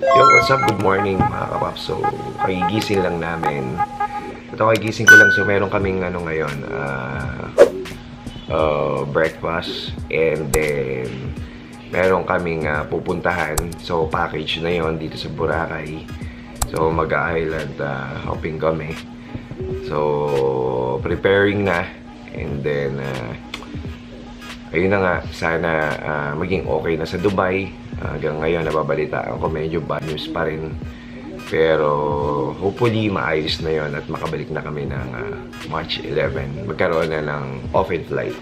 Yo, what's up? Good morning mga kapaps. So, kagigising lang namin. Ito kagigising ko lang. So, meron kaming ngayon, breakfast. And then, meron kaming pupuntahan. So, package na yon dito sa Boracay. So, mag-island hopping kami. So, preparing na. And then, ayun na nga. Sana maging okay na sa Dubai. Hanggang ngayon, nababalitaan ko medyo bad news pa rin. Pero, hopefully, maayos na yon at makabalik na kami ng March 11. Magkaroon na ng off-and flight.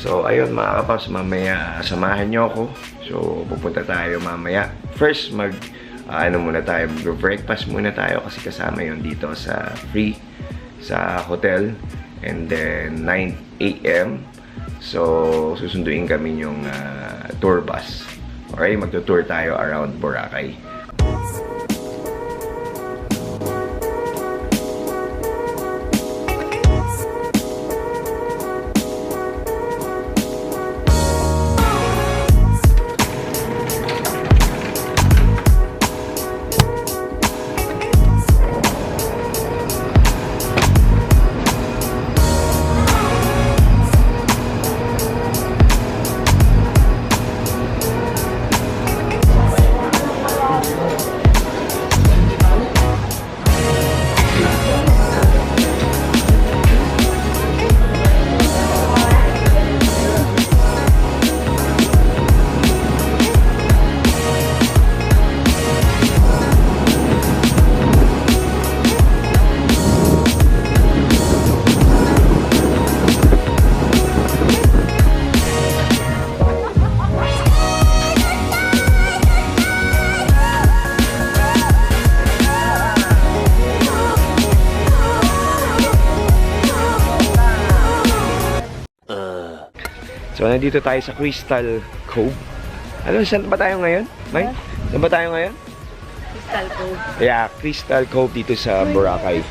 So, ayun mga kapaps, mamaya samahan nyo ako. So, pupunta tayo mamaya. First, muna tayo, breakfast muna tayo kasi kasama yon dito sa free sa hotel. And then, 9 AM. So, susunduin kami yung tour bus. Okay, magtutour tayo around Boracay. So, nandito tayo sa Crystal Cove. Ano, saan ba tayo ngayon? May? Saan ba tayo ngayon? Crystal Cove. Yeah, Crystal Cove dito sa Boracay.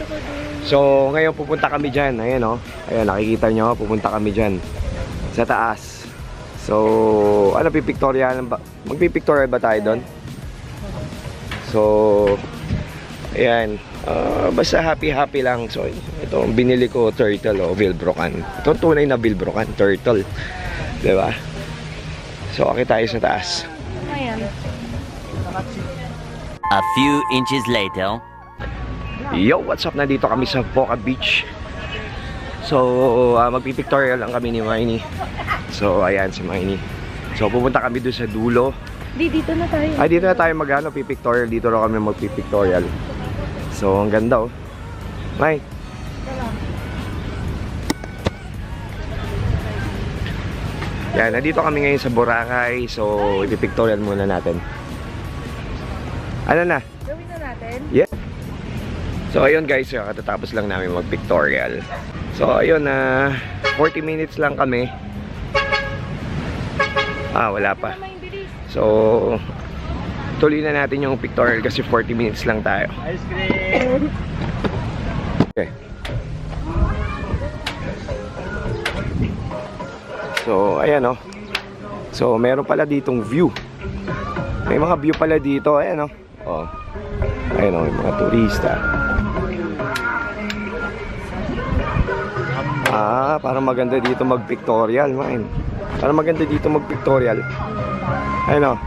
So, ngayon pupunta kami dyan. Ayan o. Ayan, nakikita nyo. Pupunta kami dyan. Sa taas. So, ano, pipictorial ba? Magpipictorial ba tayo doon? So, ayan. Basta happy-happy lang. So, ito, binili ko turtle o Vilbrocan. Ito, tunay na Vilbrocan. Turtle. Diba? So, akit tayo sa taas. Ayan. A few inches later. Yo, what's up? Nandito kami sa Boca Beach. So, magpipictorial lang kami ni Miney. So, ayan si Miney. So, pupunta kami doon sa dulo. Dito na tayo. Ay, dito na tayo pipictorial. Dito na kami magpipictorial. So, ang ganda oh. May. Yan, nandito kami ngayon sa Boracay. So, ipipictorial muna natin. Ano na? Gawin na natin? Yeah. So, ayun guys. Katatapos lang namin mag-pictorial. So, ayun 40 minutes lang kami. Wala pa. So, tuloy na natin yung pictorial kasi 40 minutes lang tayo. Ice cream! Okay. So, ayan oh. So, meron pala ditong view. May mga view pala dito. Ayan oh. Oh. Ayan oh, yung mga turista. Parang maganda dito mag-pictorial, man. Parang maganda dito mag-pictorial. Ayan oh.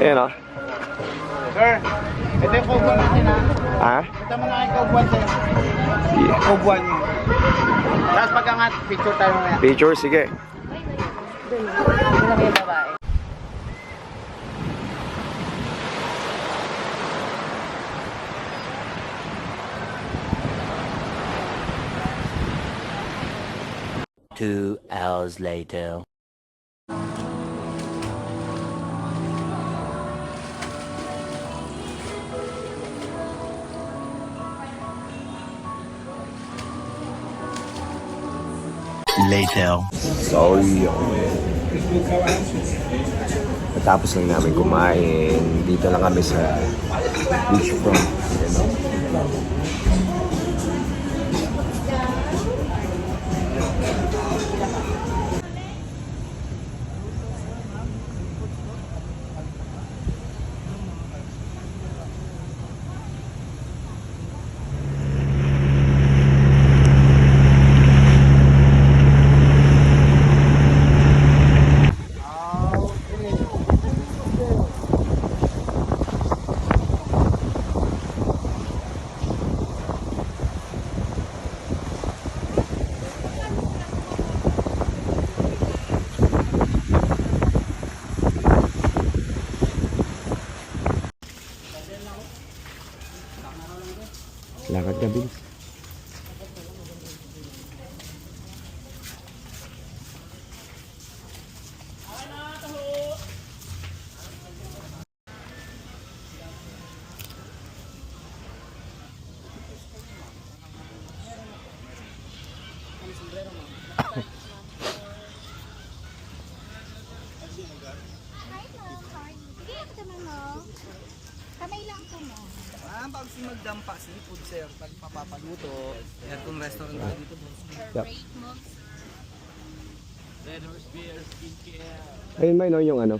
Ayan oh. Sir, ito yung Cove 1 natin ha. Ha? Ito mo na yung Cove 1 sir. Yeah. Cove 1 yun. Tapos pagkangat, picture tayo mamaya. Picture, sige. Doon na may babae. Two hours later. Later. So, yun. Tapos lang namin kumain. Dito lang kami sa beachfront. naman, no? Kamay lang po, no? Pag magdampa seafood sir, pag papapaluto, yan kung restaurant tayo dito boss. Yep. Great moves. Ayun may no yung ano.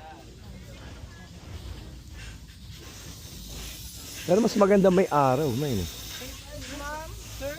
Pero mas maganda may araw, may no. Ma'am, sir?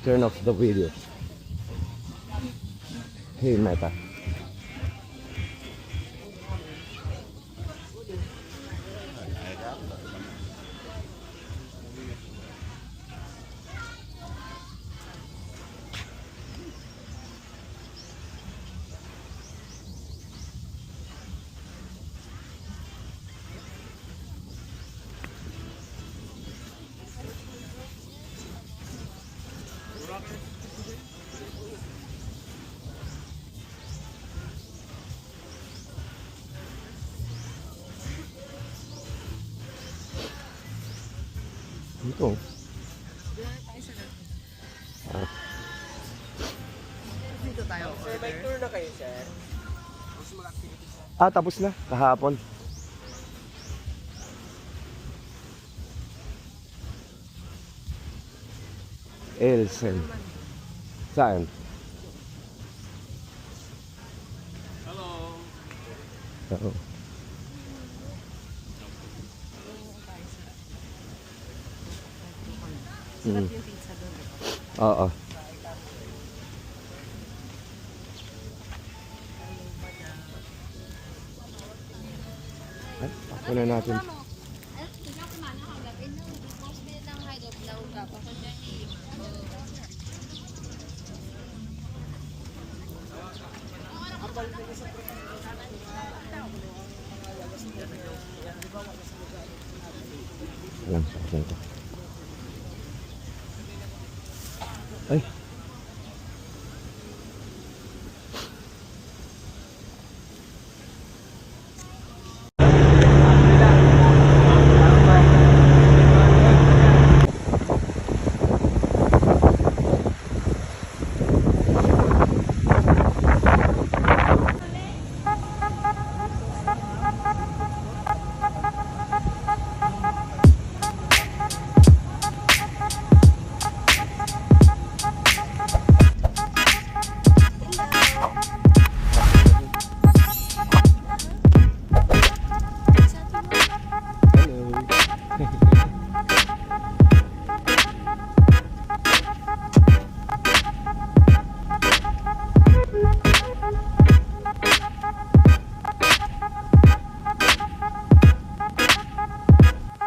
Turn off the video. Hey, Meta. Ito. Dito tayo. Sir, may tour na kayo, sir? Tapos na. Kahapon. Elsen. Saan? Hello. Oo. Sarap yung pizza doon. Oo. Ay, ako na natin. Tingnan ko man ang hanggang ino. Because bilit ang high dog na uga pa ko dyan eh. Alam, saksan ko. Ay,